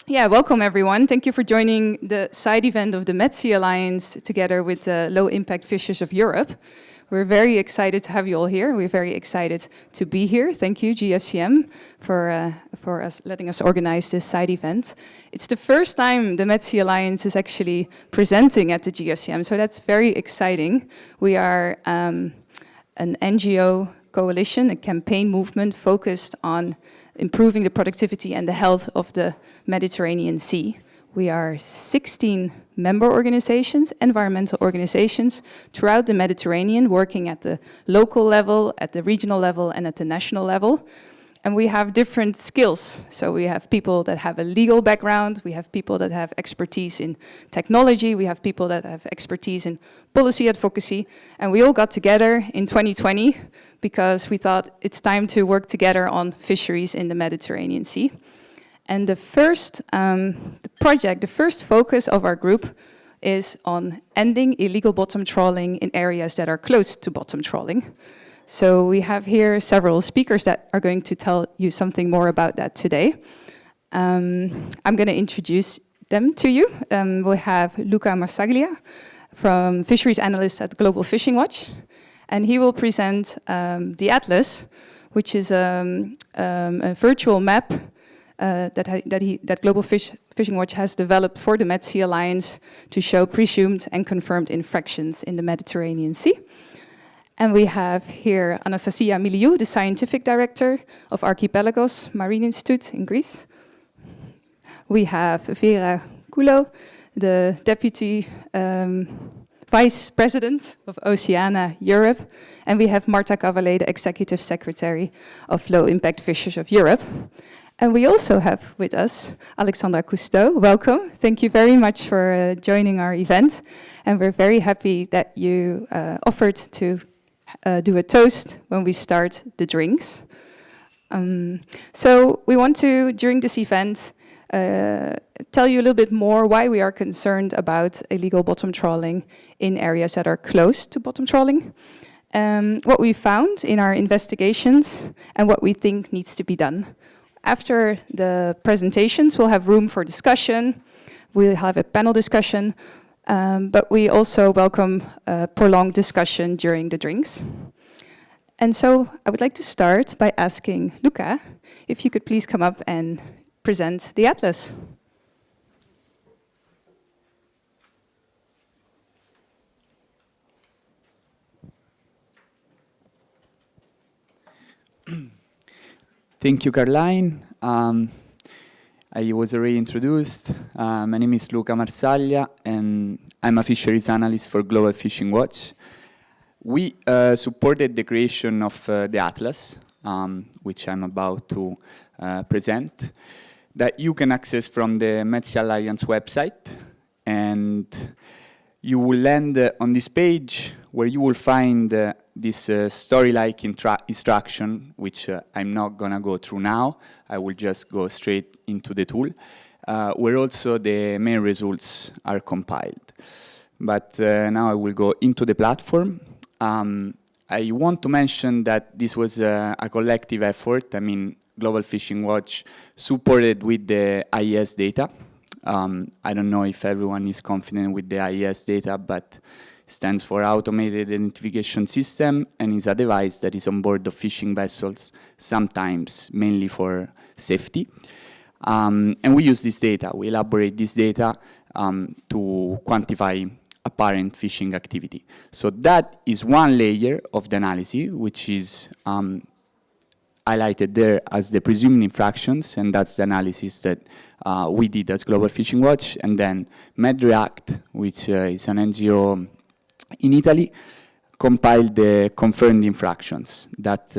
Yeah, welcome everyone. Thank you for joining the side event of the MedSea Alliance together with the Low Impact Fishers of Europe. We're very excited to have you all here. We're very excited to be here. Thank you, GFCM, for letting us organize this side event. It's the first time the MedSea Alliance is actually presenting at the GFCM, so that's very exciting. We are an NGO coalition, a campaign movement focused on improving the productivity and the health of the Mediterranean Sea. We are 16 member organizations, environmental organizations throughout the Mediterranean, working at the local level, at the regional level, and at the national level. And we have different skills. So we have people that have a legal background, we have people that have expertise in technology, we have people that have expertise in policy advocacy, and we all got together in 2020 because we thought it's time to work together on fisheries in the Mediterranean Sea. And the first focus of our group is on ending illegal bottom trawling in areas that are close to bottom trawling. So we have here several speakers that are going to tell you something more about that today. I'm going to introduce them to you. We have Luca Marsaglia from Fisheries Analyst at Global Fishing Watch, and he will present the Atlas, which is a virtual map that Global Fishing Watch has developed for the MedSea Alliance to show presumed and confirmed infractions in the Mediterranean Sea. And we have here Anastasia Miliou, the scientific director of Archipelagos Marine Institute in Greece. We have Vera, the deputy vice president of Oceana Europe. And we have Marta, Cavallé, the executive secretary of Low Impact Fishers of Europe. And we also have with us Alexandra Cousteau. Welcome. Thank you very much for joining our event. And we're very happy that you offered to do a toast when we start the drinks. So we want to, during this event, tell you a little bit more why we are concerned about illegal bottom trawling in areas that are close to bottom trawling, what we found in our investigations, and what we think needs to be done. After the presentations, we'll have room for discussion. We'll have a panel discussion, but we also welcome prolonged discussion during the drinks. And so I would like to start by asking Luca if you could please come up and present the Atlas. Thank you, Karlijn. I was already introduced. My name is Luca Marsaglia, and I'm a fisheries analyst for Global Fishing Watch. We supported the creation of the Atlas, which I'm about to present, that you can access from the MedSea Alliance website. And you will land on this page where you will find this story-like instruction, which I'm not going to go through now. I will just go straight into the tool, where also the main results are compiled. But now I will go into the platform. I want to mention that this was a collective effort. I mean, Global Fishing Watch supported with the IES data. I don't know if everyone is confident with the IES data, but stands for Automated Identification System, and is a device that is on board of fishing vessels, sometimes mainly for safety. And we use this data, we elaborate this data to quantify apparent fishing activity. So that is one layer of the analysis, which is highlighted there as the presumed infractions, and that's the analysis that we did as Global Fishing Watch. And then MedReact, which is an NGO in Italy, compiled the confirmed infractions that,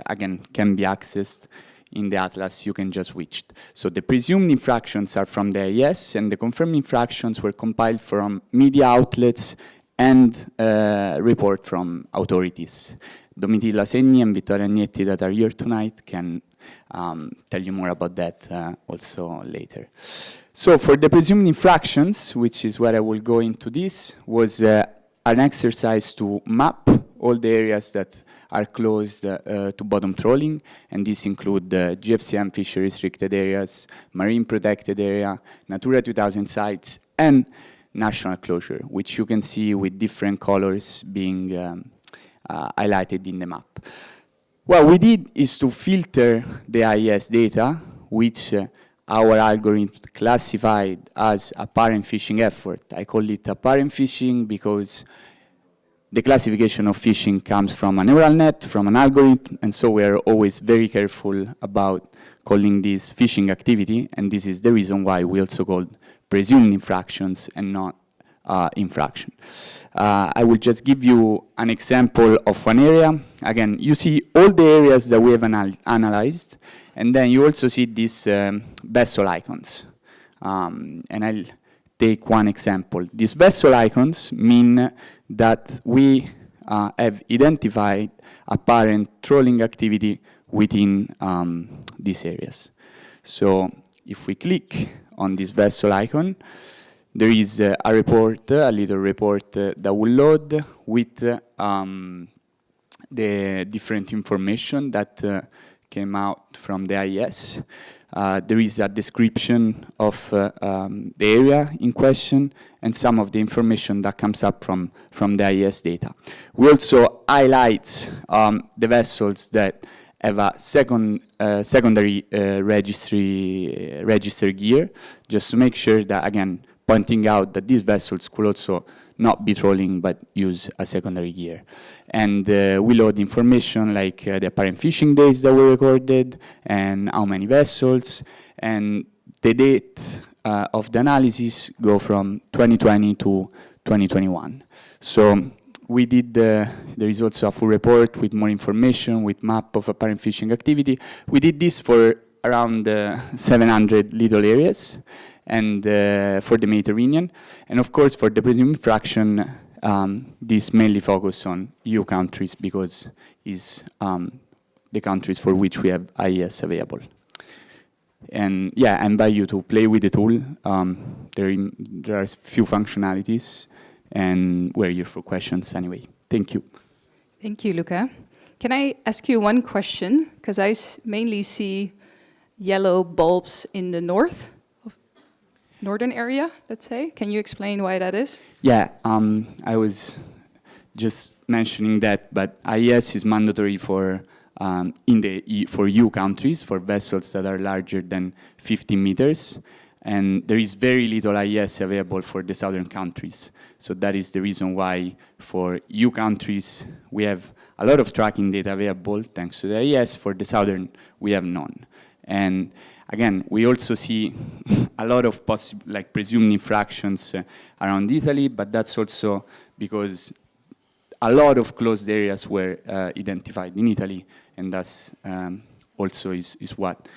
again, can be accessed in the Atlas. You can just reach. So the presumed infractions are from the IES, and the confirmed infractions were compiled from media outlets and report from authorities. Domitilla Segni and Vittoria Agnetti, that are here tonight, can tell you more about that also later. So for the presumed infractions, which is where I will go into this, was an exercise to map all the areas that are closed to bottom trawling, and these include the GFCM fishery restricted areas, marine protected area, Natura 2000 sites, and national closure, which you can see with different colors being highlighted in the map. What we did is to filter the IES data, which our algorithm classified as a parent fishing effort. I call it a parent fishing because the classification of fishing comes from a neural net, from an algorithm, and so we are always very careful about calling this fishing activity, and this is the reason why we also call presumed infractions and not infraction. I will just give you an example of one area. Again, you see all the areas that we have analyzed, and then you also see these vessel icons. And I'll take one example. These vessel icons mean that we have identified apparent trawling activity within these areas. So if we click on this vessel icon, there is a report, a little report that will load with the different information that came out from the IES. There is a description of the area in question and some of the information that comes up from the IES data. We also highlight the vessels that have a secondary register gear, just to make sure that, again, pointing out that these vessels could also not be trawling but use a secondary gear. And we load information like the apparent fishing days that were recorded and how many vessels, and the date of the analysis go from 2020 to 2021. So we did, there is also a full report with more information, with map of apparent fishing activity. We did this for around 700 little areas, and for the Mediterranean. And of course, for the presumed infraction, this mainly focus on EU countries because it's the countries for which we have IES available. And yeah, I invite you to play with the tool. There are a few functionalities, and we're here for questions anyway. Thank you. Thank you, Luca. Can I ask you one question? Because I mainly see yellow bulbs in the northern area, let's say. Can you explain why that is? Yeah, I was just mentioning that, but IES is mandatory for for EU countries, for vessels that are larger than 50 meters, and there is very little IES available for the southern countries. So that is the reason why for EU countries we have a lot of tracking data available thanks to the IES. For the southern, we have none. And again, we also see a lot of presumed infractions around Italy, but that's also because a lot of closed areas were identified in Italy, and that's also is what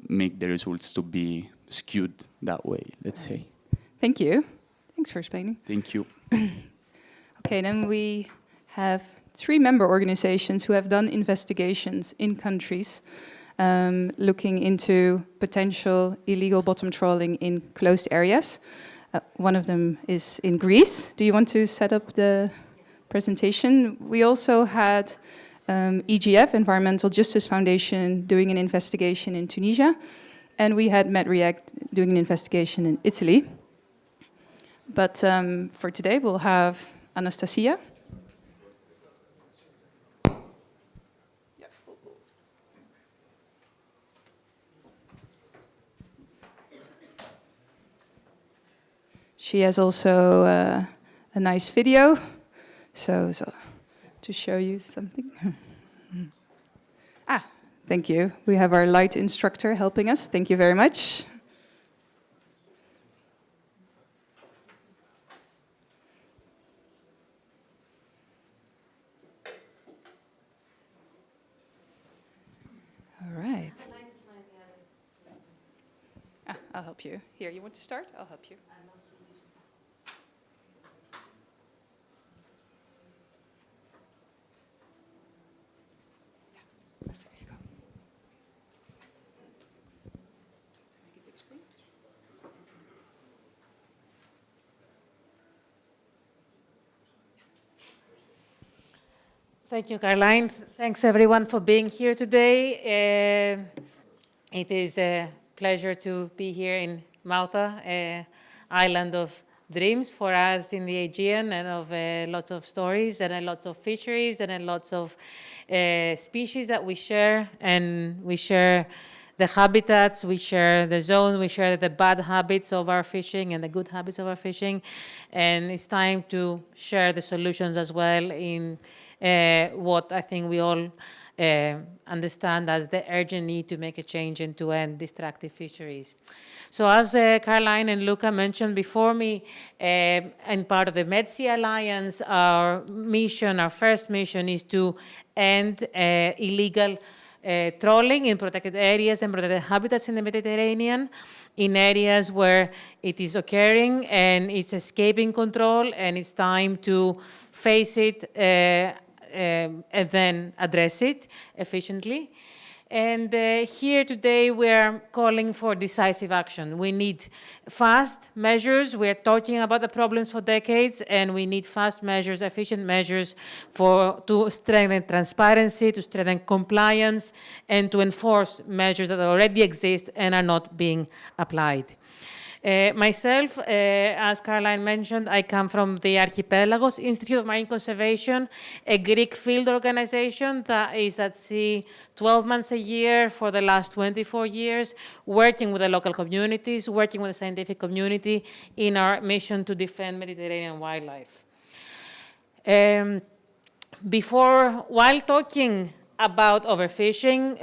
make the results to be skewed that way, let's say. Thank you. Thanks for explaining. Thank you. Okay, then we have 3 member organizations who have done investigations in countries looking into potential illegal bottom trawling in closed areas. One of them is in Greece. Do you want to set up the presentation? We also had EGF, Environmental Justice Foundation, doing an investigation in Tunisia, and we had MedReact doing an investigation in Italy. But for today, we'll have Anastasia. She has also a nice video, so to show you something. Thank you. We have our light instructor helping us. Thank you very much. All right. I'll help you. Here, you want to start? I'll help you. Thank you, Karlijn. Thanks, everyone, for being here today. It is a pleasure to be here in Malta, island of dreams for us in the Aegean, and of lots of stories, and lots of fisheries, and lots of species that we share. And we share the habitats, we share the zones, we share the bad habits of our fishing and the good habits of our fishing. And it's time to share the solutions as well in what I think we all understand as the urgent need to make a change and to end destructive fisheries. So as Karlijn and Luca mentioned before me, and part of the Med-Sea Alliance, our mission, our first mission, is to end illegal trawling in protected areas and protected habitats in the Mediterranean, in areas where it is occurring and it's escaping control, and it's time to face it and then address it efficiently. And here today we are calling for decisive action. We need fast measures. We are talking about the problems for decades, and we need fast measures, efficient measures to strengthen transparency, to strengthen compliance, and to enforce measures that already exist and are not being applied. Myself, as Karlijn mentioned, I come from the Archipelagos Institute of Marine Conservation, a Greek field organization that is at sea 12 months a year for the last 24 years, working with the local communities, working with the scientific community in our mission to defend Mediterranean wildlife. While talking about overfishing,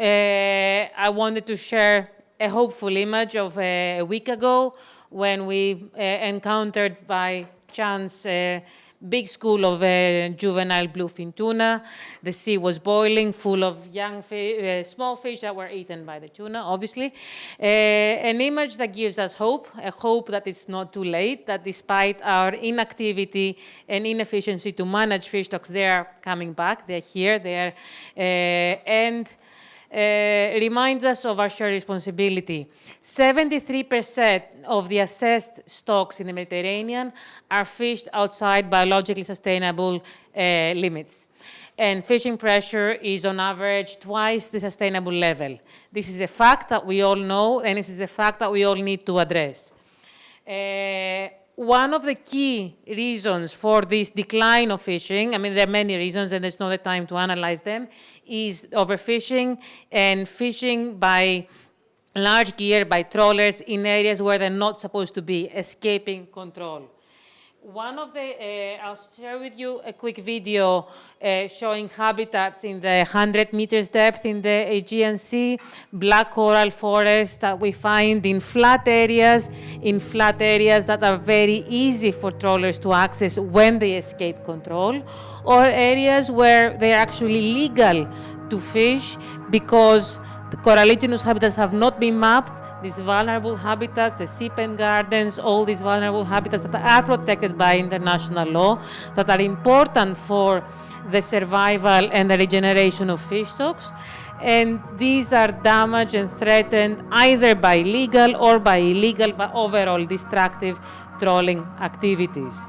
I wanted to share a hopeful image of a week ago when we encountered by chance a big school of juvenile bluefin tuna. The sea was boiling, full of young small fish that were eaten by the tuna, obviously. An image that gives us hope, a hope that it's not too late, that despite our inactivity and inefficiency to manage fish stocks, they are coming back, they're here, and reminds us of our shared responsibility. 73% of the assessed stocks in the Mediterranean are fished outside biologically sustainable limits. And fishing pressure is on average twice the sustainable level. This is a fact that we all know, and this is a fact that we all need to address. One of the key reasons for this decline of fishing, I mean, there are many reasons, and there's not the time to analyze them, is overfishing and fishing by large gear, by trawlers in areas where they're not supposed to be, escaping control. I'll share with you a quick video showing habitats in the 100 meters depth in the Aegean Sea, black coral forests that we find in flat areas that are very easy for trawlers to access when they escape control, or areas where they're actually legal to fish because the coralligenous habitats have not been mapped. These vulnerable habitats, the sea pen gardens, all these vulnerable habitats that are protected by international law, that are important for the survival and the regeneration of fish stocks. And these are damaged and threatened either by legal or by illegal, but overall destructive trawling activities.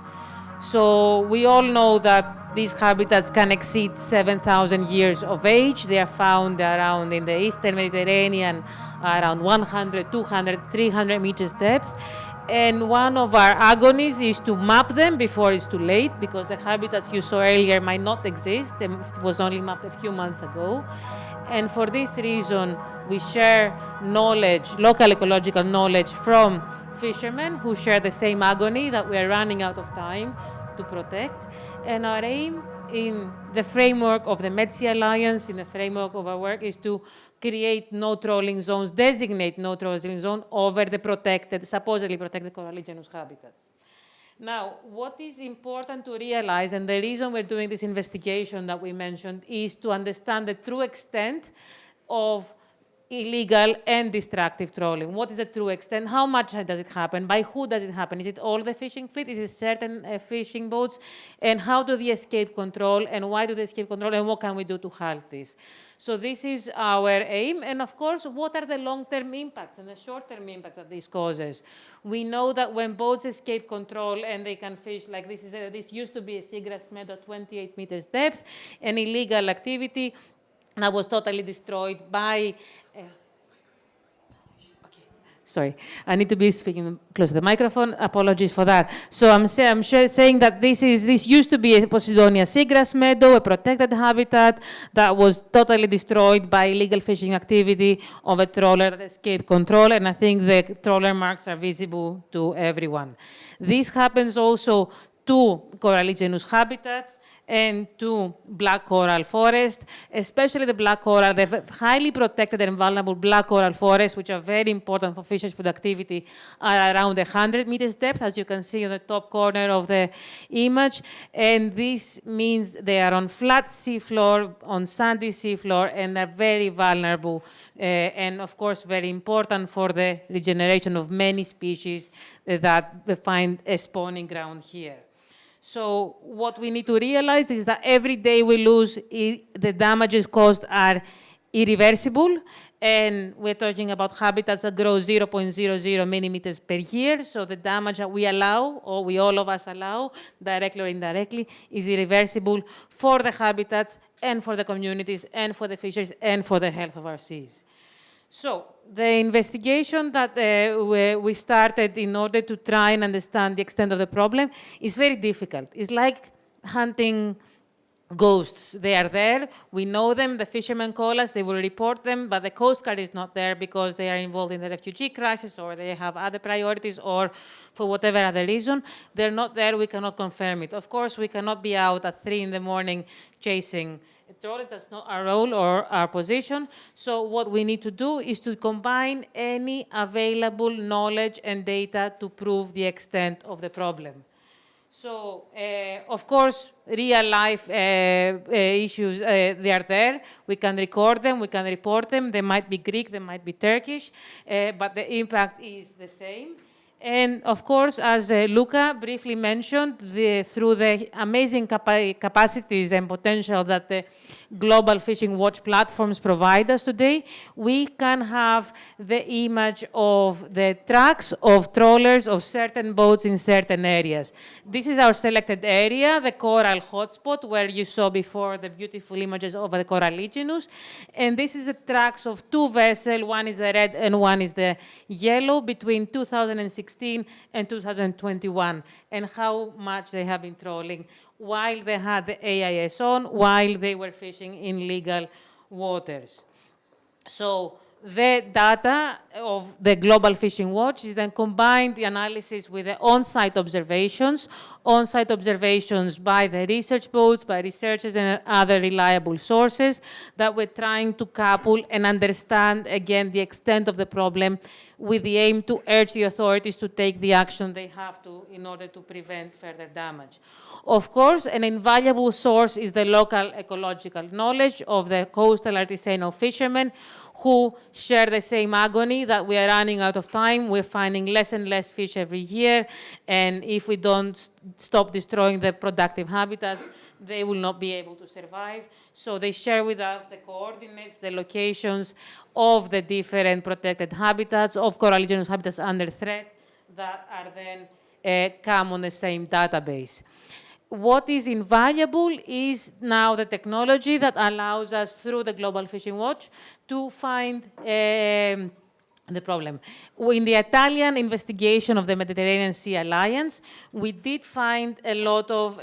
So we all know that these habitats can exceed 7,000 years of age. They are found around in the Eastern Mediterranean, around 100, 200, 300 meters depth. And one of our agonies is to map them before it's too late, because the habitats you saw earlier might not exist. It was only mapped a few months ago. And for this reason, we share knowledge, local ecological knowledge from fishermen who share the same agony that we are running out of time to protect. And our aim in the framework of the Med-Sea Alliance, in the framework of our work, is to create no trawling zones, designate no trawling zone over the protected, supposedly protected coralligenous habitats. Now, what is important to realize, and the reason we're doing this investigation that we mentioned, is to understand the true extent of illegal and destructive trawling. What is the true extent? How much does it happen? By who does it happen? Is it all the fishing fleet? Is it certain fishing boats? And how do they escape control? And why do they escape control? And what can we do to halt this? So this is our aim. And of course, what are the long-term impacts and the short-term impacts that this causes? We know that when boats escape control and they can fish, like this used to be a seagrass meadow, 28 meters depth, an illegal activity that was totally destroyed by... Sorry, I need to be speaking close to the microphone. Apologies for that. So I'm saying that this used to be a Posidonia seagrass meadow, a protected habitat that was totally destroyed by illegal fishing activity of a trawler that escaped control, and I think the trawler marks are visible to everyone. This happens also to coralligenous habitats and to black coral forest, especially the black coral, the highly protected and vulnerable black coral forests, which are very important for fisheries productivity, are around 100 meters depth, as you can see on the top corner of the image. And this means they are on flat seafloor, on sandy seafloor, and are very vulnerable, and of course very important for the regeneration of many species that find a spawning ground here. So what we need to realize is that every day we lose, the damages caused are irreversible, and we're talking about habitats that grow 0.00 millimeters per year. So the damage that we allow, or we all of us allow, directly or indirectly, is irreversible for the habitats and for the communities and for the fisheries and for the health of our seas. So the investigation that we started in order to try and understand the extent of the problem is very difficult. It's like hunting ghosts. They are there, we know them, the fishermen call us, they will report them, but the Coast Guard is not there because they are involved in the refugee crisis, or they have other priorities, or for whatever other reason. They're not there, we cannot confirm it. Of course, we cannot be out at 3 in the morning chasing a trawler. That's not our role or our position. So what we need to do is to combine any available knowledge and data to prove the extent of the problem. So, of course, real-life issues, they are there. We can record them, we can report them. They might be Greek, they might be Turkish, but the impact is the same. And, of course, as Luca briefly mentioned, through the amazing capacities and potential that the Global Fishing Watch platforms provide us today, we can have the image of the tracks of trawlers of certain boats in certain areas. This is our selected area, the coral hotspot, where you saw before the beautiful images of the coralligenous. And this is the tracks of 2 vessels, one is the red and one is the yellow, between 2016 and 2021, and how much they have been trawling while they had the AIS on, while they were fishing in legal waters. So the data of the Global Fishing Watch is then combined the analysis with the on-site observations by the research boats, by researchers and other reliable sources that we're trying to couple and understand, again, the extent of the problem with the aim to urge the authorities to take the action they have to in order to prevent further damage. Of course, an invaluable source is the local ecological knowledge of the coastal artisanal fishermen who share the same agony that we are running out of time. We're finding less and less fish every year, and if we don't stop destroying the productive habitats, they will not be able to survive. So they share with us the coordinates, the locations of the different protected habitats, of coralligenous habitats under threat, that are then come on the same database. What is invaluable is now the technology that allows us, through the Global Fishing Watch, to find the problem. In the Italian investigation of the Mediterranean Sea Alliance, we did find a lot of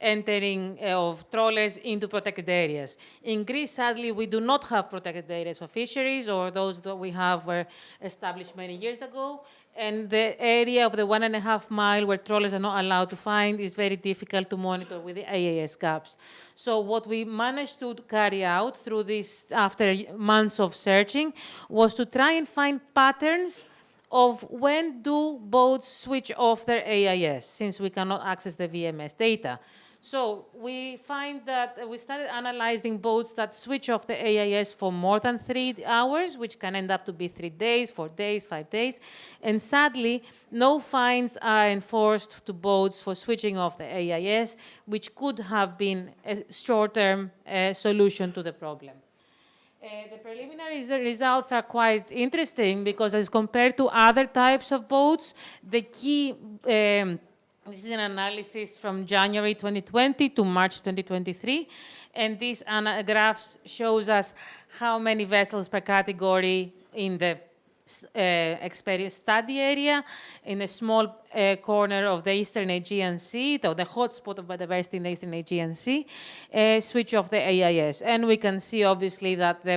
entering of trawlers into protected areas. In Greece, sadly, we do not have protected areas for fisheries, or those that we have were established many years ago. And the area of the 1.5 mile where trawlers are not allowed to find is very difficult to monitor with the AIS caps. So what we managed to carry out through this, after months of searching, was to try and find patterns of when do boats switch off their AIS, since we cannot access the VMS data. So we find that we started analyzing boats that switch off the AIS for more than 3 hours, which can end up to be 3 days, 4 days, 5 days. And sadly, no fines are enforced to boats for switching off the AIS, which could have been a short-term solution to the problem. The preliminary results are quite interesting because as compared to other types of boats, the key, this is an analysis from January 2020 to March 2023, and this graphs shows us how many vessels per category in the experience study area in a small corner of the Eastern Aegean Sea, the hotspot of biodiversity in the Eastern Aegean Sea, switch off the AIS. And we can see, obviously, that the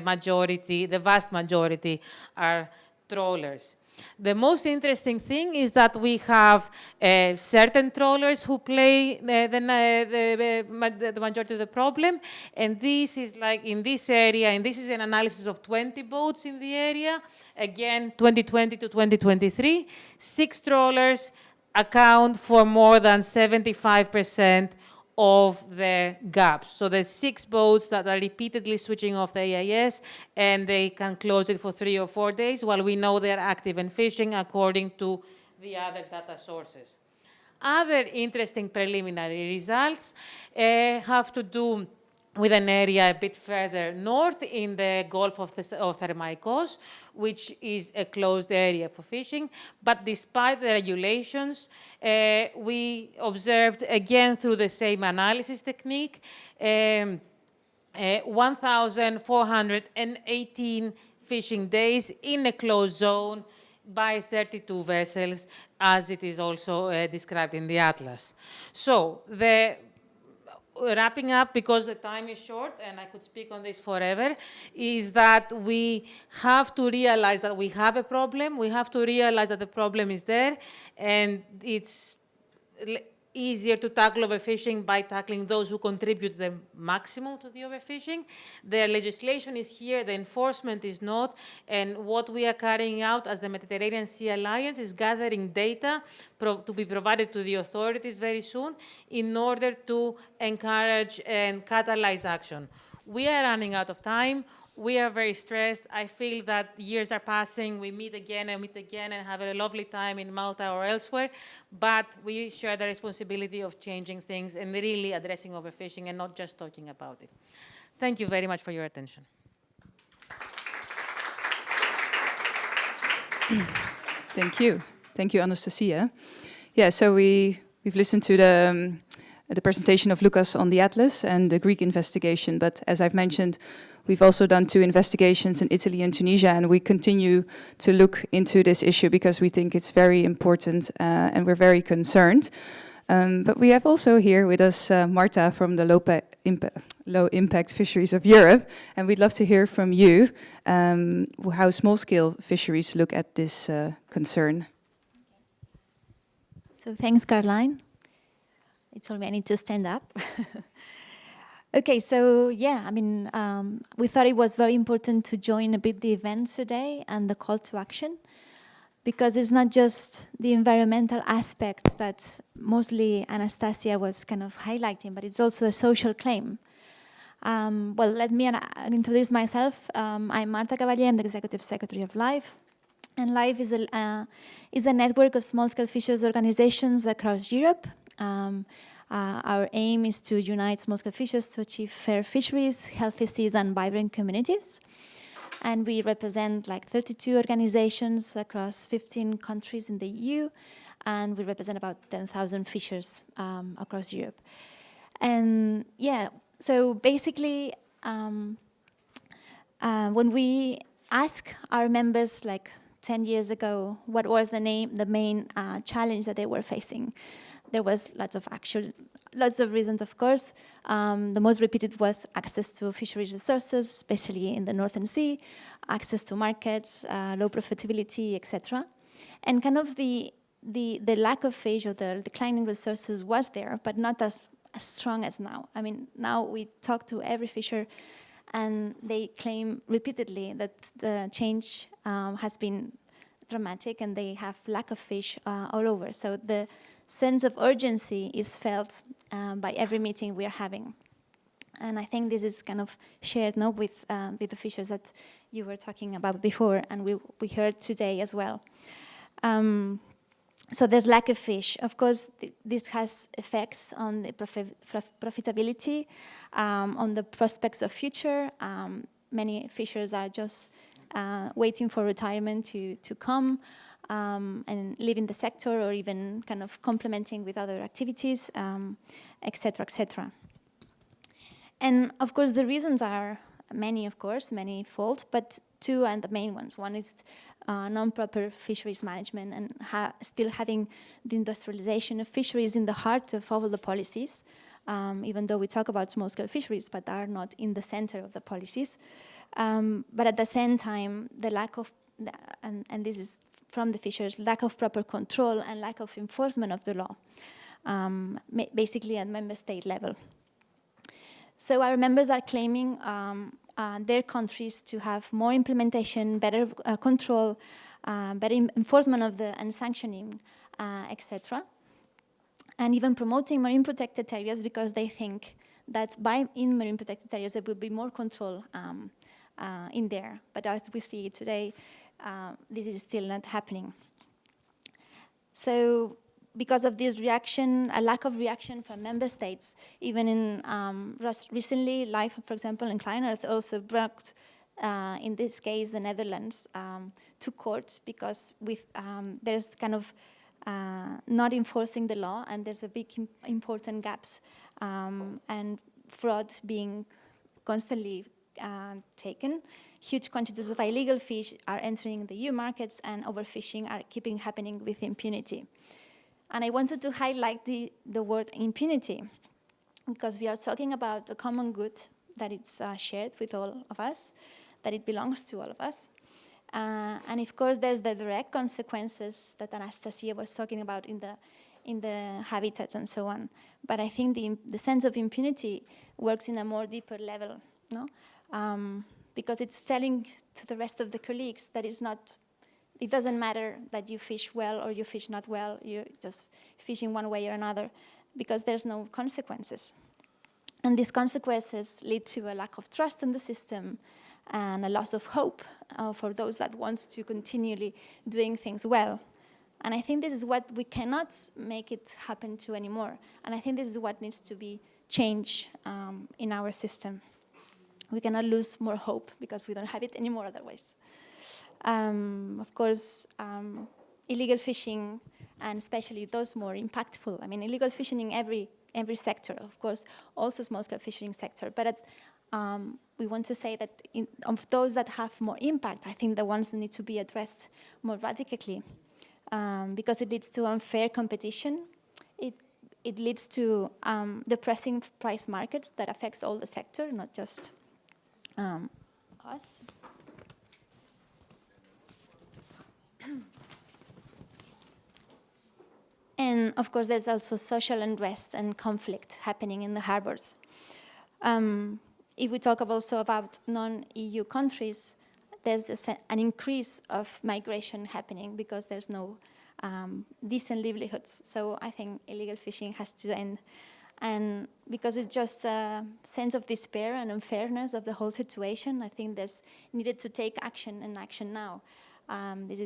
vast majority are trawlers. The most interesting thing is that we have certain trawlers who play the majority of the problem, and this is like in this area, and this is an analysis of 20 boats in the area, again, 2020 to 2023. 6 trawlers account for more than 75% of the gaps. So there's 6 boats that are repeatedly switching off the AIS, and they can close it for 3 or 4 days, while we know they're active and fishing according to the other data sources. Other interesting preliminary results have to do with an area a bit further north in the Gulf of Thermaikos, which is a closed area for fishing. But despite the regulations, we observed, again through the same analysis technique, 1,418 fishing days in a closed zone by 32 vessels, as it is also described in the atlas. So wrapping up, because the time is short and I could speak on this forever, is that we have to realize that we have a problem. We have to realize that the problem is there, and it's easier to tackle overfishing by tackling those who contribute the maximum to the overfishing. The legislation is here, the enforcement is not, and what we are carrying out as the Mediterranean Sea Alliance is gathering data to be provided to the authorities very soon in order to encourage and catalyze action. We are running out of time. We are very stressed. I feel that years are passing. We meet again and have a lovely time in Malta or elsewhere. But we share the responsibility of changing things and really addressing overfishing and not just talking about it. Thank you very much for your attention. Thank you. Thank you, Anastasia. Yeah, so we've listened to the presentation of Lucas on the Atlas and the Greek investigation. But as I've mentioned, we've also done 2 investigations in Italy and Tunisia, and we continue to look into this issue because we think it's very important and we're very concerned. But we have also here with us Marta from the Low Impact Fisheries of Europe, and we'd love to hear from you how small-scale fisheries look at this concern. So thanks, Karlijn. It told me I need to stand up. Okay, so yeah, I mean, we thought it was very important to join a bit the events today and the call to action, because it's not just the environmental aspect that mostly Anastasia was kind of highlighting, but it's also a social claim. Well, let me introduce myself. I'm Marta Cavallé, I'm the Executive Secretary of LIFE. And LIFE is a network of small-scale fisheries organizations across Europe. Our aim is to unite small-scale fishers to achieve fair fisheries, healthy seas, and vibrant communities. And we represent like 32 organizations across 15 countries in the EU, and we represent about 10,000 fishers across Europe. And yeah, so basically, when we ask our members, like 10 years ago, what was the main challenge that they were facing, there was lots of reasons, of course. The most repeated was access to fisheries resources, especially in the Northern Sea, access to markets, low profitability, etc. And kind of the lack of fish or the declining resources was there, but not as strong as now. I mean, now we talk to every fisher, and they claim repeatedly that the change has been dramatic, and they have lack of fish all over. So the sense of urgency is felt by every meeting we are having. And I think this is kind of shared now with the fishers that you were talking about before, and we heard today as well. So there's lack of fish. Of course, this has effects on the profitability, on the prospects of future. Many fishers are just waiting for retirement to come and live in the sector, or even kind of complementing with other activities, et cetera, et cetera. And of course, the reasons are many, of course, many-fold, but two are the main ones. One is non-proper fisheries management, and still having the industrialization of fisheries in the heart of all the policies, even though we talk about small-scale fisheries, but are not in the center of the policies. But at the same time, the lack of, and this is from the fishers, lack of proper control and lack of enforcement of the law, basically at member state level. So our members are claiming their countries to have more implementation, better control, better enforcement of the and sanctioning, etc. And even promoting marine protected areas, because they think that in marine protected areas there will be more control in there. But as we see today, this is still not happening. So because of this reaction, a lack of reaction from member states, even in recently, Life, for example, and Karlijn also brought, in this case, the Netherlands to court, because there's kind of not enforcing the law, and there's a big important gaps, and fraud being constantly taken. Huge quantities of illegal fish are entering the EU markets, and overfishing are keeping happening with impunity. And I wanted to highlight the word impunity, because we are talking about a common good that it's shared with all of us, that it belongs to all of us. And of course, there's the direct consequences that Anastasia was talking about in the habitats and so on. But I think the sense of impunity works in a more deeper level, no? Because it's telling to the rest of the colleagues that it doesn't matter that you fish well or you fish not well, you just fish in one way or another, because there's no consequences. And these consequences lead to a lack of trust in the system and a loss of hope for those that want to continually doing things well. And I think this is what we cannot make it happen to anymore. And I think this is what needs to be changed in our system. We cannot lose more hope, because we don't have it anymore otherwise. Of course, illegal fishing, and especially those more impactful. I mean, illegal fishing in every sector, of course, also small-scale fishing sector. But we want to say that of those that have more impact, I think the ones that need to be addressed more radically, because it leads to unfair competition. It leads to depressing price markets that affects all the sector, not just us. And of course, there's also social unrest and conflict happening in the harbors. If we talk also about non-EU countries, there's an increase of migration happening, because there's no decent livelihoods. So I think illegal fishing has to end. And because it's just a sense of despair and unfairness of the whole situation, I think there's needed to take action, and action now. This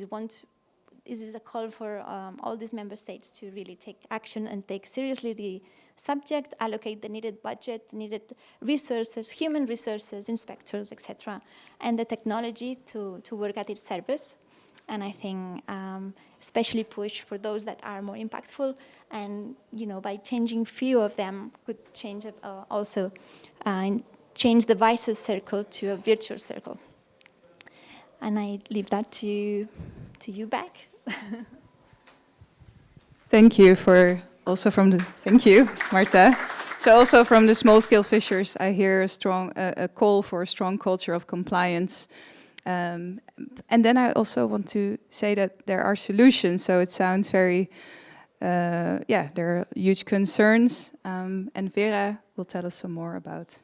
is a call for all these member states to really take action and take seriously the subject, allocate the needed budget, needed resources, human resources, inspectors, etc., and the technology to work at its service. And I think especially push for those that are more impactful, and by changing few of them could change also change the vicious circle to a virtuous circle. And I leave that to you back. Thank you thank you, Marta. So also from the small-scale fishers, I hear a call for a strong culture of compliance. And then I also want to say that there are solutions. So it sounds very, there are huge concerns. And Vera will tell us some more about.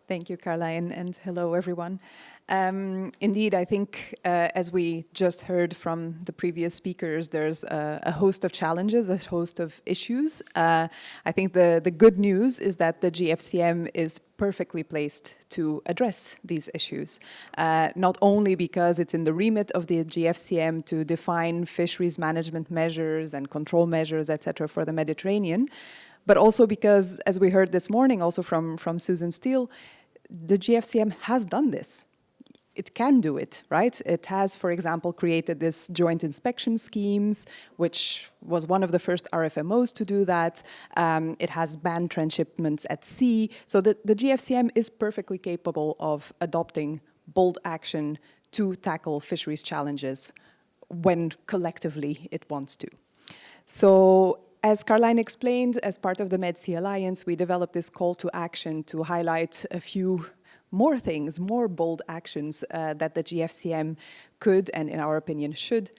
Thank you, Karlijn, and hello, everyone. Indeed, I think, as we just heard from the previous speakers, there's a host of challenges, a host of issues. I think the good news is that the GFCM is perfectly placed to address these issues, not only because it's in the remit of the GFCM to define fisheries management measures and control measures, etc., for the Mediterranean, but also because, as we heard this morning also from Susan Steele, the GFCM has done this. It can do it, right? It has, for example, created this joint inspection schemes, which was one of the first RFMOs to do that. It has banned transshipments at sea. So the GFCM is perfectly capable of adopting bold action to tackle fisheries challenges when collectively it wants to. So as Karlijn explained, as part of the Med-Sea Alliance, we developed this call to action to highlight a few more things, more bold actions that the GFCM could, and in our opinion should,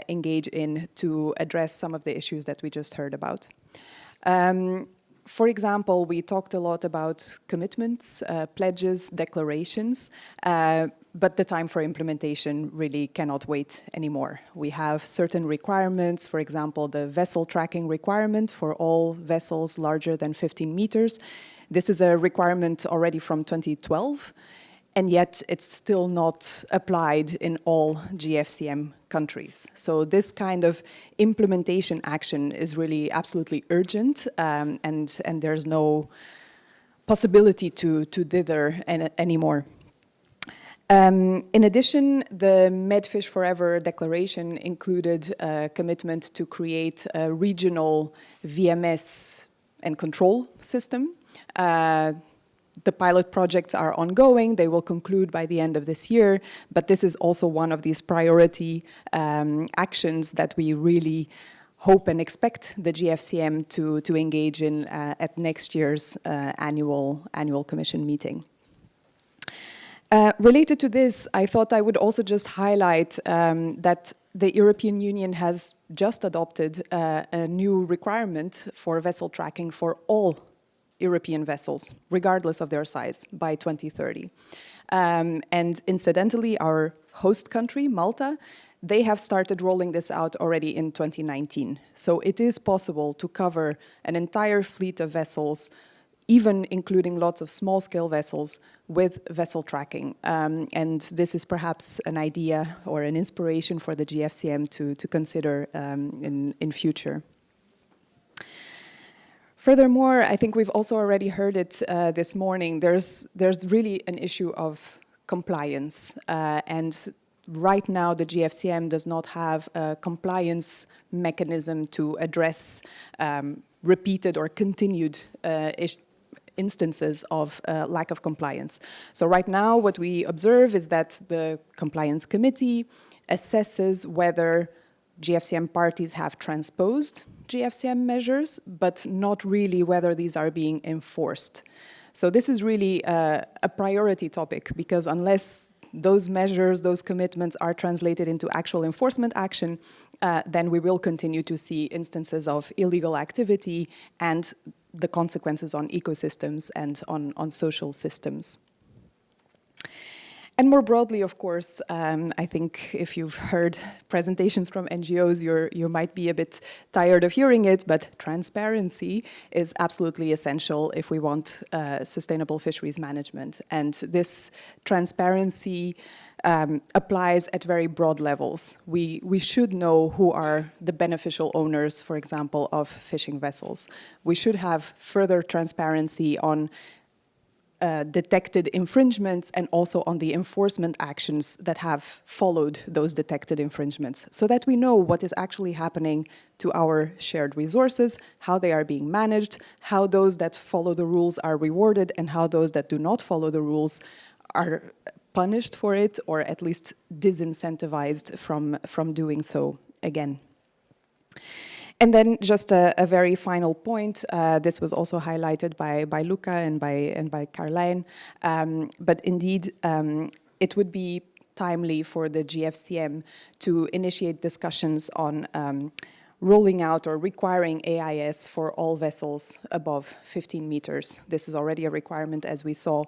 engage in to address some of the issues that we just heard about. For example, we talked a lot about commitments, pledges, declarations, but the time for implementation really cannot wait anymore. We have certain requirements, for example, the vessel tracking requirement for all vessels larger than 15 meters. This is a requirement already from 2012, and yet it's still not applied in all GFCM countries. So this kind of implementation action is really absolutely urgent, and there's no possibility to dither anymore. In addition, the MedFish4Ever declaration included a commitment to create a regional VMS and control system. The pilot projects are ongoing. They will conclude by the end of this year, but this is also one of these priority actions that we really hope and expect the GFCM to engage in at next year's annual Commission meeting. Related to this, I thought I would also just highlight that the European Union has just adopted a new requirement for vessel tracking for all European vessels, regardless of their size, by 2030. And incidentally, our host country, Malta, they have started rolling this out already in 2019. So it is possible to cover an entire fleet of vessels, even including lots of small-scale vessels, with vessel tracking. And this is perhaps an idea or an inspiration for the GFCM to consider in future. Furthermore, I think we've also already heard it this morning, there's really an issue of compliance. And right now, the GFCM does not have a compliance mechanism to address repeated or continued instances of lack of compliance. So right now, what we observe is that the Compliance Committee assesses whether GFCM parties have transposed GFCM measures, but not really whether these are being enforced. So this is really a priority topic, because unless those measures, those commitments are translated into actual enforcement action, then we will continue to see instances of illegal activity and the consequences on ecosystems and on social systems. And more broadly, of course, I think if you've heard presentations from NGOs, you might be a bit tired of hearing it, but transparency is absolutely essential if we want sustainable fisheries management. And this transparency applies at very broad levels. We should know who are the beneficial owners, for example, of fishing vessels. We should have further transparency on detected infringements and also on the enforcement actions that have followed those detected infringements, so that we know what is actually happening to our shared resources, how they are being managed, how those that follow the rules are rewarded, and how those that do not follow the rules are punished for it, or at least disincentivized from doing so again. And then just a very final point, this was also highlighted by Luca and by Karlijn, but indeed it would be timely for the GFCM to initiate discussions on rolling out or requiring AIS for all vessels above 15 meters. This is already a requirement, as we saw,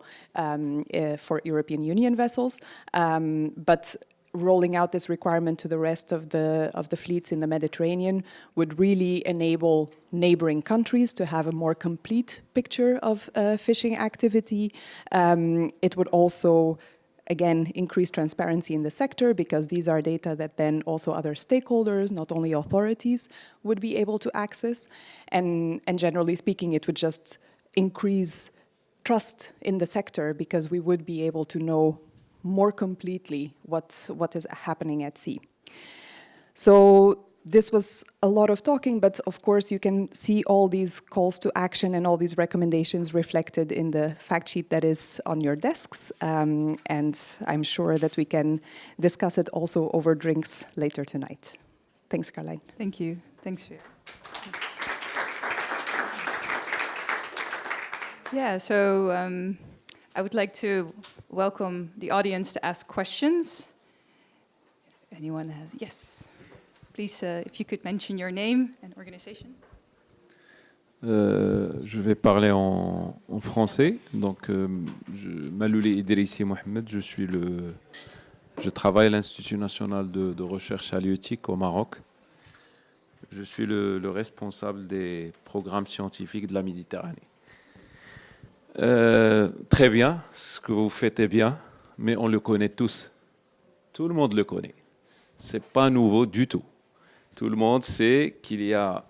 for European Union vessels, but rolling out this requirement to the rest of the fleets in the Mediterranean would really enable neighboring countries to have a more complete picture of fishing activity. It would also, again, increase transparency in the sector, because these are data that then also other stakeholders, not only authorities, would be able to access. And generally speaking, it would just increase trust in the sector, because we would be able to know more completely what is happening at sea. So this was a lot of talking, but of course you can see all these calls to action and all these recommendations reflected in the fact sheet that is on your desks. And I'm sure that we can discuss it also over drinks later tonight. Thanks, Karlijn. Thank you. Thanks, Vera. Yeah, so I would like to welcome the audience to ask questions. Anyone has? Yes. Please, if you could mention your name and organization. Je vais parler en français. Donc, Maloulé Idrissi Mohamed, je travaille à l'Institut national de recherche halieutique au Maroc. Je suis le responsable des programmes scientifiques de la Méditerranée. Très bien, ce que vous faites est bien, mais on le connaît tous. Tout le monde le connaît. C'est pas nouveau du tout. Tout le monde sait qu'il y a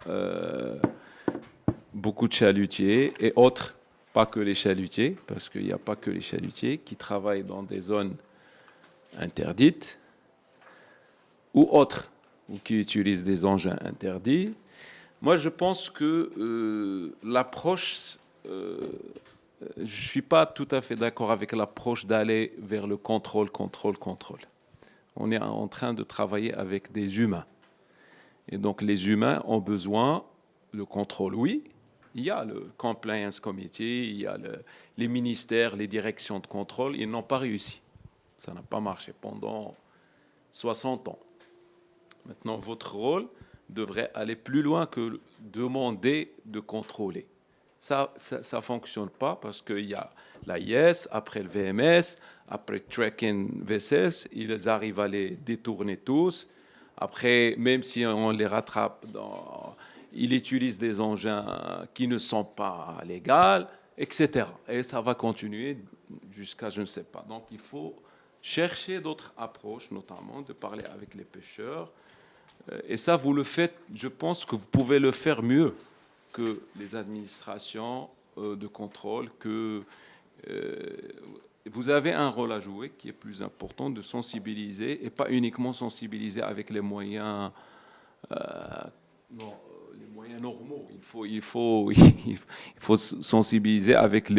beaucoup de chalutiers et autres, pas que les chalutiers, parce qu'il n'y a pas que les chalutiers qui travaillent dans des zones interdites ou autres, ou qui utilisent des engins interdits. Moi, je pense que l'approche... je ne suis pas tout à fait d'accord avec l'approche d'aller vers le contrôle. On est en train de travailler avec des humains. Et donc, les humains ont besoin le contrôle. Oui, il y a le Compliance Committee, il y a les ministères, les directions de contrôle. Ils n'ont pas réussi. Ça n'a pas marché pendant 60 ans. Maintenant, votre rôle devrait aller plus loin que demander de contrôler. Ça ne fonctionne pas parce qu'il y a l'AIS, après le VMS, après Tracking Vessels, ils arrivent à les détourner tous. Après, même si on les rattrape, ils utilisent des engins qui ne sont pas légaux, etc. Et ça va continuer jusqu'à je ne sais pas. Donc il faut chercher d'autres approches, notamment de parler avec les pêcheurs. Et ça, vous le faites, je pense que vous pouvez le faire mieux que les administrations de contrôle, que vous avez un rôle à jouer qui est plus important de sensibiliser, et pas uniquement sensibiliser avec les moyens, les moyens normaux. Il faut sensibiliser avec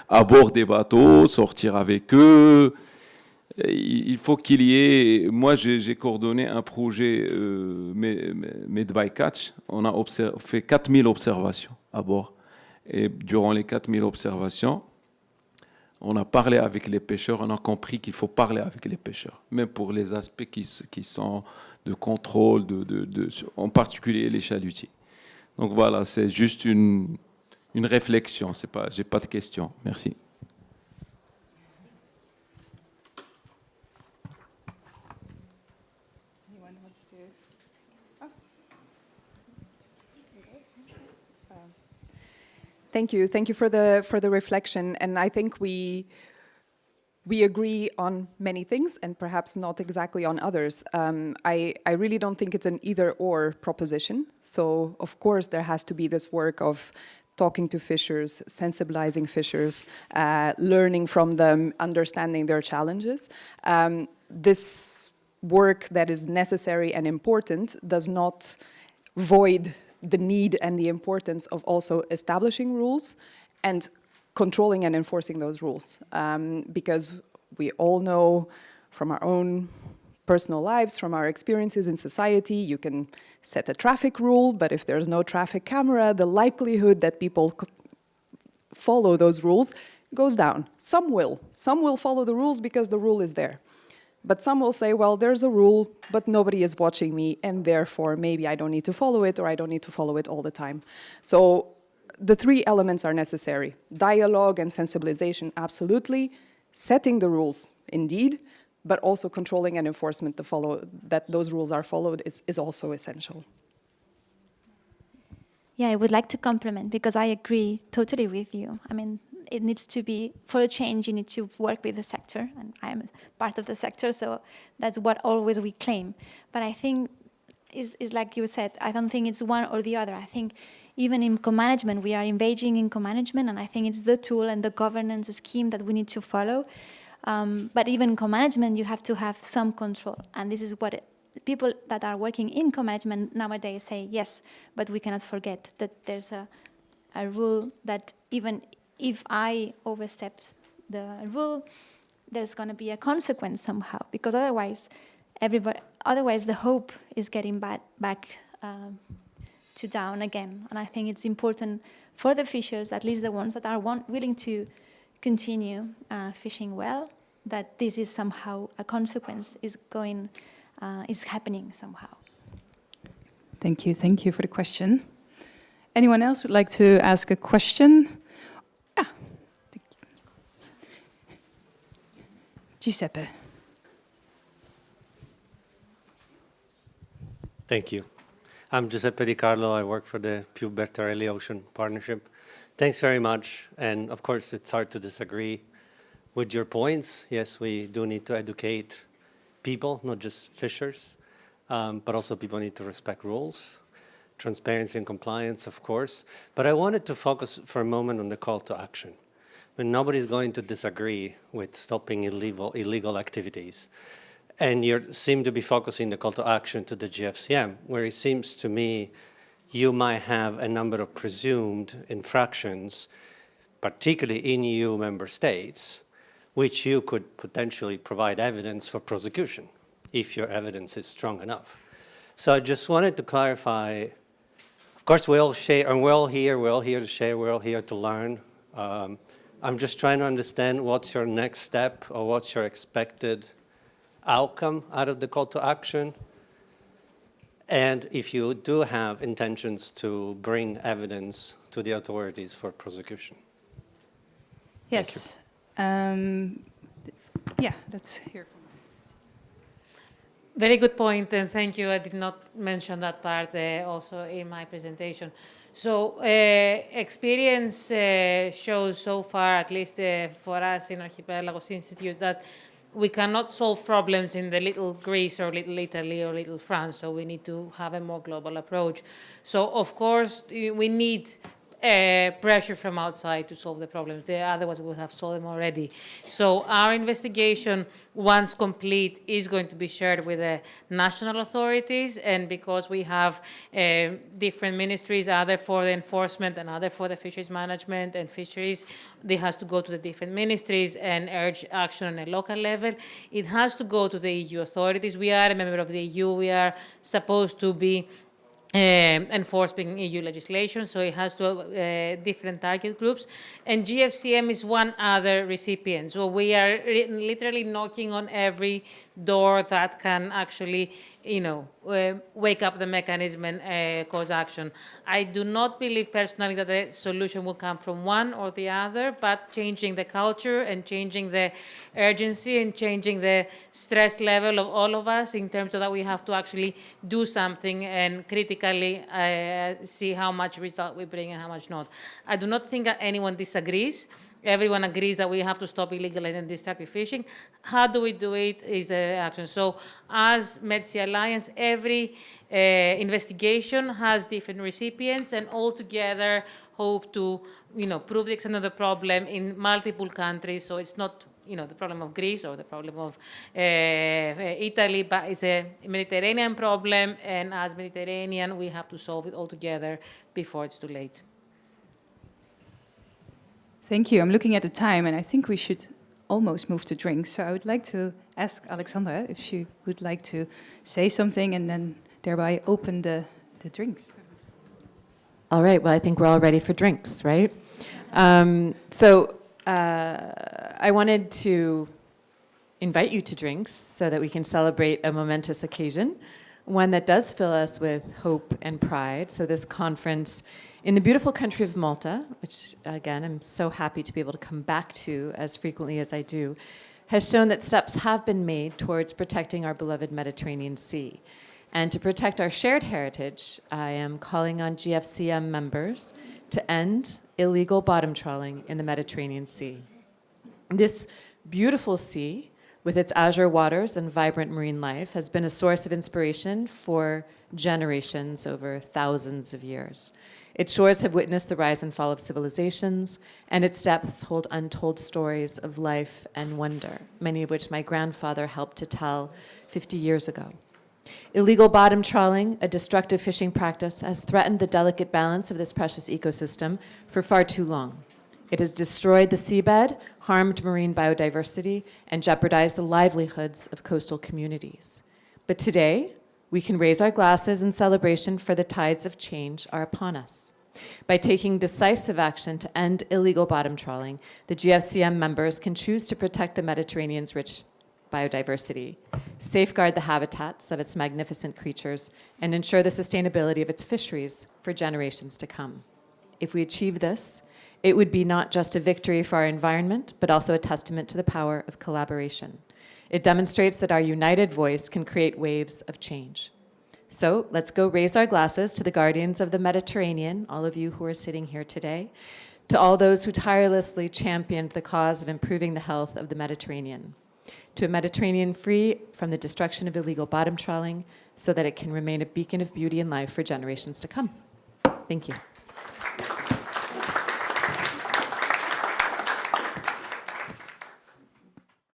à bord des bateaux, sortir avec eux. Il faut qu'il y ait... Moi, j'ai coordonné un projet Made by Catch. On a fait 4000 observations à bord. Et durant les 4000 observations, on a parlé avec les pêcheurs. On a compris qu'il faut parler avec les pêcheurs, même pour les aspects qui sont de contrôle, en particulier les chalutiers. Donc voilà, c'est juste une réflexion. J'ai pas de questions. Merci. Thank you for the reflection, and I think we agree on many things and perhaps not exactly on others. I really don't think it's an either-or proposition. So of course there has to be this work of talking to fishers, sensibilizing fishers, learning from them, understanding their challenges. This work that is necessary and important does not void the need and the importance of also establishing rules and controlling and enforcing those rules. Because we all know from our own personal lives, from our experiences in society, you can set a traffic rule, but if there's no traffic camera, the likelihood that people follow those rules goes down. Some will follow the rules because the rule is there. But some will say, well, there's a rule, but nobody is watching me, and therefore maybe I don't need to follow it, or I don't need to follow it all the time. So the three elements are necessary. Dialogue and sensibilization, absolutely. Setting the rules, indeed, but also controlling and enforcement that those rules are followed is also essential. Yeah, I would like to compliment, because I agree totally with you. I mean, it needs to be, for a change, you need to work with the sector, and I am part of the sector, so that's what always we claim. But I think, is like you said, I don't think it's one or the other. I think even in co-management, we are engaging in co-management, and I think it's the tool and the governance scheme that we need to follow. But even co-management, you have to have some control, and this is what people that are working in co-management nowadays say, yes, but we cannot forget that there's a rule that even if I overstep the rule, there's going to be a consequence somehow, because otherwise the hope is getting back to down again. And I think it's important for the fishers, at least the ones that are willing to continue fishing well, that this is somehow a consequence is happening somehow. Thank you for the question. Anyone else would like to ask a question? Yeah, thank you. Giuseppe. Thank you. I'm Giuseppe Di Carlo. I work for the Più Bertarelli Ocean Partnership. Thanks very much. And of course, it's hard to disagree with your points. Yes, we do need to educate people, not just fishers, but also people need to respect rules, transparency and compliance, of course. But I wanted to focus for a moment on the call to action. When nobody's going to disagree with stopping illegal activities. And you seem to be focusing the call to action to the GFCM, where it seems to me you might have a number of presumed infractions, particularly in EU member states, which you could potentially provide evidence for prosecution, if your evidence is strong enough. So I just wanted to clarify, of course we all share, and we're all here to share, we're all here to learn. I'm just trying to understand what's your next step, or what's your expected outcome out of the call to action, and if you do have intentions to bring evidence to the authorities for prosecution. Yes. Yeah, let's hear from Anastasia. Very good point, and thank you. I did not mention that part also in my presentation. So experience shows so far, at least for us in Archipelagos Institute, that we cannot solve problems in the little Greece or little Italy or little France, so we need to have a more global approach. So, of course, we need pressure from outside to solve the problems. Otherwise, we would have solved them already. So our investigation, once complete, is going to be shared with the national authorities. And because we have different ministries, other for the enforcement and other for the fisheries management and fisheries, they has to go to the different ministries and urge action on a local level. It has to go to the EU authorities. We are a member of the EU. We are supposed to be enforcing EU legislation, so it has to different target groups, and GFCM is one other recipient. So we are literally knocking on every door that can actually, wake up the mechanism and cause action. I do not believe personally that the solution will come from one or the other, but changing the culture and changing the urgency and changing the stress level of all of us in terms of that we have to actually do something and critically see how much result we bring and how much not. I do not think that anyone disagrees. Everyone agrees that we have to stop illegal and destructive fishing. How do we do it is the action. So as MedSea Alliance, every investigation has different recipients, and all together hope to prove the extent of the problem in multiple countries. So it's not the problem of Greece or the problem of Italy, but it's a Mediterranean problem, and as Mediterranean we have to solve it all together before it's too late. Thank you. I'm looking at the time, and I think we should almost move to drinks. So I would like to ask Alexandra if she would like to say something and then thereby open the drinks. All right. Well, I think we're all ready for drinks, right? I wanted to invite you to drinks so that we can celebrate a momentous occasion, one that does fill us with hope and pride. So this conference in the beautiful country of Malta, which again, I'm so happy to be able to come back to as frequently as I do, has shown that steps have been made towards protecting our beloved Mediterranean Sea. And to protect our shared heritage, I am calling on GFCM members to end illegal bottom trawling in the Mediterranean Sea. This beautiful sea, with its azure waters and vibrant marine life, has been a source of inspiration for generations over thousands of years. Its shores have witnessed the rise and fall of civilizations, and its depths hold untold stories of life and wonder, many of which my grandfather helped to tell 50 years ago. Illegal bottom trawling, a destructive fishing practice, has threatened the delicate balance of this precious ecosystem for far too long. It has destroyed the seabed, harmed marine biodiversity, and jeopardized the livelihoods of coastal communities. But today, we can raise our glasses in celebration, for the tides of change are upon us. By taking decisive action to end illegal bottom trawling, the GFCM members can choose to protect the Mediterranean's rich biodiversity, safeguard the habitats of its magnificent creatures, and ensure the sustainability of its fisheries for generations to come. If we achieve this, it would be not just a victory for our environment, but also a testament to the power of collaboration. It demonstrates that our united voice can create waves of change. So let's go raise our glasses to the guardians of the Mediterranean, all of you who are sitting here today, to all those who tirelessly championed the cause of improving the health of the Mediterranean, to a Mediterranean free from the destruction of illegal bottom trawling, so that it can remain a beacon of beauty and life for generations to come. Thank you.